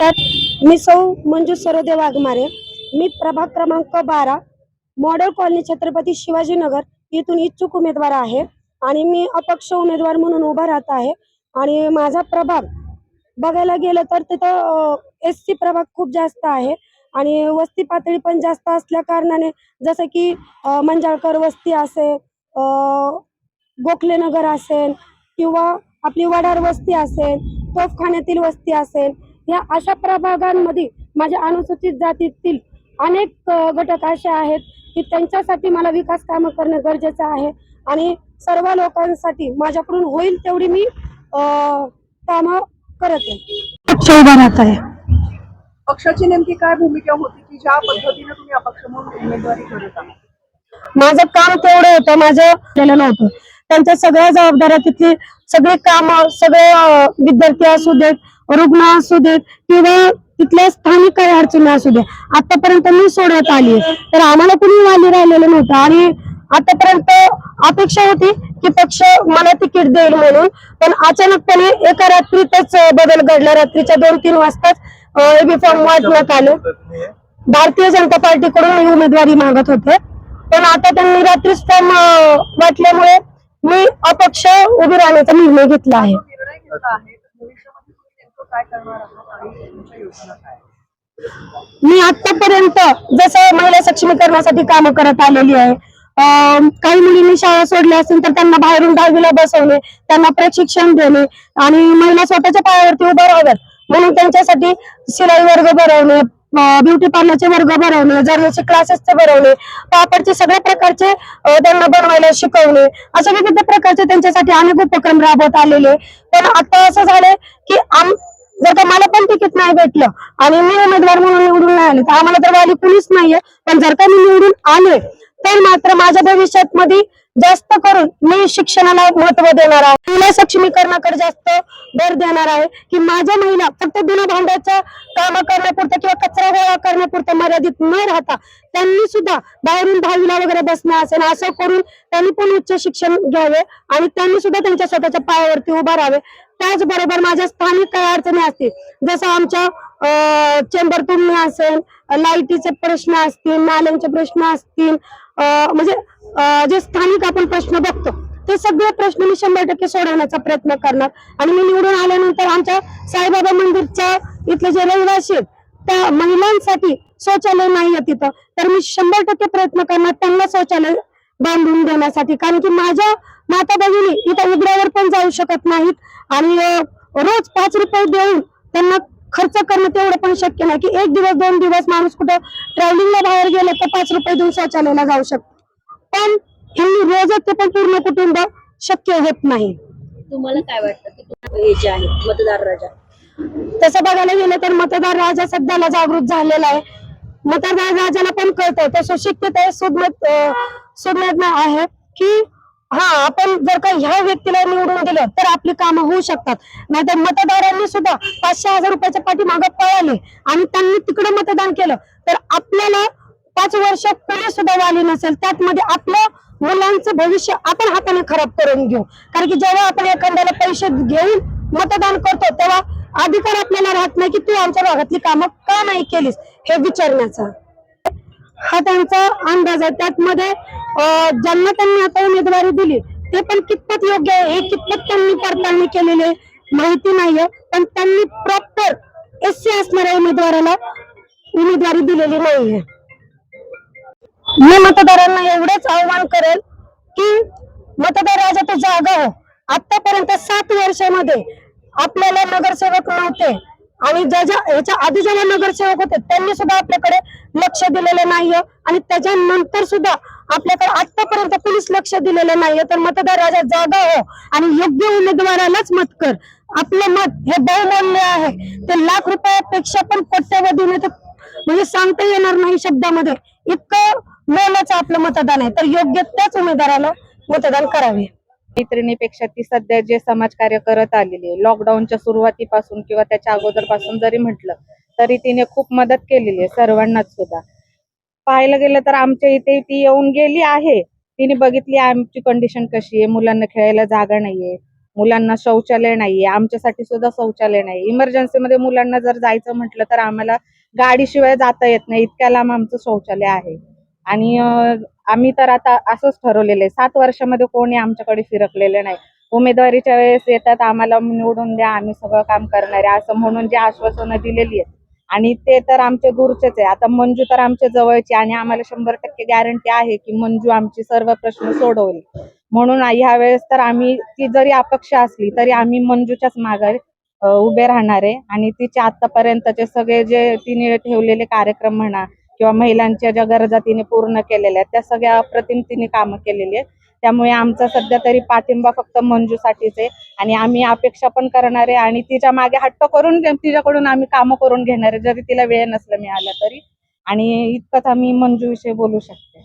नमस्कार, मी सौ मंजू सरोदे वाघमारे. मी प्रभाग क्रमांक 12 मॉडेल कॉलनी छत्रपती शिवाजीनगर इथून इच्छुक उमेदवार आहे आणि मी अपक्ष उमेदवार म्हणून उभा राहत आहे. आणि माझा प्रभाग बघायला गेलं तर तिथं SC प्रभाग खूप जास्त आहे आणि वस्ती पातळी पण जास्त असल्या कारणाने जसं की मंजाळकर वस्ती असेल, गोखलेनगर असेल किंवा आपली वडार वस्ती असेल, तोफखान्यातील वस्ती असेल, या अशा प्रभागांमध्ये माझ्या अनुसूचित जातीतील अनेक घटक असे आहेत की त्यांच्यासाठी मला विकास कामं करणं गरजेचं आहे आणि सर्व लोकांसाठी माझ्याकडून होईल तेवढी मी कामं करत आहे. उभा राहत आहे. पक्षाची नेमकी काय भूमिका होती की ज्या पद्धतीने तुम्ही अपक्ष म्हणून उमेदवारी करत आहात? माझं काम तेवढं होतं, माझं केलं नव्हतं. त्यांच्या सगळ्या जबाबदाऱ्या तिथली सगळे काम, सगळे विद्यार्थी असू देत, रुग्ण असू देत किंवा तिथल्या स्थानिक काही अडचणी असू दे, आतापर्यंत मी सोडवत आली. तर आम्हाला कुणी वाली राहिलेलं नव्हतं आणि आतापर्यंत अपेक्षा होती की पक्ष मला तिकीट देईल म्हणून, पण अचानकपणे एका रात्रीतच बदल घडला. रात्रीच्या 2-3 वाजताच एबी फॉर्म वाटण्यात आले. भारतीय जनता पार्टीकडून उमेदवारी मागत होते, पण आता त्यांनी रात्रीच फॉर्म वाटल्यामुळे मी अपक्ष उभी राहण्याचा निर्णय घेतला आहे. निर्णय घेतला आहे तर भविष्यामध्ये तुम्ही नेमकं काय करणार आहात आणि तुमच्या योजना काय? मी आतापर्यंत जसं महिला सक्षमीकरणासाठी कामं करत आलेली आहे. काही मुलींनी शाळा सोडल्या असेल तर त्यांना बाहेरून 10वीला बसवणे, त्यांना प्रशिक्षण देणे आणि महिला स्वतःच्या पायावरती उभा राहाव्यात म्हणून त्यांच्यासाठी शिलाई वर्ग भरवणे, ब्युटी पार्लरचे वर्ग भरवणे, जर्नलचे क्लासेसचे भरवणे, पापडचे सगळ्या प्रकारचे त्यांना बनवायला शिकवणे, अशा विविध प्रकारचे त्यांच्यासाठी अनेक उपक्रम राबवत आलेले. पण आता असं झालंय की जर का मला पण तिकीट नाही भेटलं आणि मी उमेदवार म्हणून निवडून नाही आले तर आम्हाला तर वाली कुणीच नाहीये. पण जर का मी निवडून आले तर मात्र माझ्या भविष्यात मध्ये जास्त करून मी शिक्षणाला महत्व देणार आहे, महिला सक्षमीकरणाकडे जास्त भर देणार आहे की माझ्या महिला फक्त धुणं भांड्याचं काम करण्यापुरतं किंवा कचरा गोळा करण्यापुरतं मर्यादित न राहता त्यांनी सुद्धा बाहेरून 10वीला वगैरे बसणं असेल, असं करून त्यांनी पण उच्च शिक्षण घ्यावे आणि त्यांनी सुद्धा त्यांच्या स्वतःच्या पायावरती उभा राहावे. त्याचबरोबर माझ्या स्थानिक काही अडचणी असतील, जसं आमच्या चेंबर तुमणी असेल, लाईटीचे प्रश्न असतील, नाल्यांचे प्रश्न असतील, म्हणजे जे स्थानिक आपण प्रश्न बघतो ते सगळे प्रश्न मी 100% सोडवण्याचा प्रयत्न करणार. आणि मी निवडून आल्यानंतर आमच्या साईबाबा मंदिरच्या इथले जे रहिवासी आहेत त्या महिलांसाठी शौचालय नाहीये तिथं, तर मी 100% प्रयत्न करणार त्यांना शौचालय बांधून देण्यासाठी. कारण की माझ्या माता भगिनी इथं उघड्यावर पण जाऊ शकत नाहीत आणि रोज 5 रुपये देऊन त्यांना खर्च करणं तेवढं पण शक्य नाही की 1 दिवस 2 दिवस माणूस कुठं ट्रॅव्हलिंगला बाहेर गेलं तर 5 रुपये देऊन शौचालयाला जाऊ शकतो, पण ह्यांनी रोजच ते पण पूर्ण कुटुंब शक्य होत नाही. तुम्हाला काय वाटतं की हे जे आहे मतदार राजा, तसं बघायला गेलं तर मतदार राजा सध्याला जागृत झालेला आहे. मतदार राजाला पण कळतं, तो सुशिक्षित आहे, सुज्ञ आहे की हा आपण जर का ह्या व्यक्तीला निवडून दिलं तर आपली कामं होऊ शकतात. नाहीतर मतदारांनी सुद्धा 500-1000 रुपयाच्या पाठीमागे पळाले आणि त्यांनी तिकडे मतदान केलं तर आपल्याला 5 वर्ष पुढे सुद्धा वाली नसेल, त्यात मध्ये आपलं मुलांचं भविष्य आपण हाताने खराब करून घेऊ. कारण की जेव्हा आपण एखाद्याला पैसे घेऊन मतदान करतो तेव्हा अधिकार आपल्याला राहत नाही की तू आमच्या भागातली कामं का नाही केलीस हे विचारण्याचा. हा त्यांचा अंदाज आहे. त्यात मध्ये ज्यांना त्यांनी आता उमेदवारी दिली ते पण कितपत योग्य आहे हे कितपत त्यांनी पडताळणी केलेले माहिती नाहीये, पण त्यांनी प्रॉपर SC असणाऱ्या उमेदवाराला उमेदवारी दिलेली नाहीये. मी मतदारांना एवढंच आव्हान करेल की मतदार राजा तो जागा हो. आतापर्यंत 7 वर्षामध्ये आपल्याला नगरसेवक नव्हते आणि ह्याच्या आधी जेव्हा नगरसेवक होते त्यांनी सुद्धा आपल्याकडे लक्ष दिलेलं नाहीये आणि त्याच्यानंतर सुद्धा आपल्याकडे आतापर्यंत कुणीच लक्ष दिलेलं नाहीये. तर मतदार राजा जागा हो आणि योग्य उमेदवारालाच मत कर. आपलं मत हे बहुमूल्य आहे, ते लाख रुपयापेक्षा पण कोट्यवधीने ते म्हणजे सांगता येणार नाही शब्दामध्ये, इतकं मोलाचं आपलं मतदान आहे. तर योग्य त्याच उमेदवाराला मतदान करावे. मैत्रिणीपेक्षा ती सध्या जे समाजकार्य करत आलेली आहे, लॉकडाऊनच्या सुरुवातीपासून किंवा त्याच्या अगोदरपासून जरी म्हटलं तरी तिने खूप मदत केलेली आहे सर्वांनाच सुद्धा. पाहायला गेलं तर आमच्या इथे ती येऊन गेली आहे, तिने बघितली आमची कंडिशन कशी आहे, मुलांना खेळायला जागा नाहीये, मुलांना शौचालय नाहीये, आमच्यासाठी सुद्धा शौचालय नाही. इमर्जन्सीमध्ये मुलांना जर जायचं म्हटलं तर आम्हाला गाडीशिवाय जाता येत नाही, इतक्या लांब आमचं शौचालय आहे. आणि आम्ही तर आता असंच ठरवलेलं आहे, 7 वर्षामध्ये कोणी आमच्याकडे फिरकलेलं नाही. उमेदवारीच्या वेळेस येतात, आम्हाला निवडून द्या, आम्ही सगळं काम करणार आहे असं म्हणून जी आश्वासनं दिलेली आहेत आणि ते तर आमचे दूरचेच आहे. आता मंजू तर आमच्या जवळची आणि आम्हाला 100% गॅरंटी आहे की मंजू आमची सर्व प्रश्न सोडवईल. म्हणून ह्या वेळेस तर आम्ही, ती जरी अपक्ष असली तरी आम्ही मंजूच्याच मागे उभे राहणार आहे. आणि तिचे आतापर्यंतचे सगळे जे तिने ठेवलेले कार्यक्रम म्हणा किंवा महिलांच्या ज्या गरजा तिने पूर्ण केलेल्या आहेत त्या सगळ्या अप्रतिम तिने कामं केलेली आहेत. त्यामुळे आमचा सध्या तरी पाठिंबा फक्त मंजूसाठीच आहे आणि आम्ही अपेक्षा पण करणार आहे आणि तिच्या मागे हट्ट करून तिच्याकडून आम्ही कामं करून घेणार आहे, जरी तिला वेळ नसला मिळाला तरी. आणि इतकंच आम्ही मंजूविषयी बोलू शकते.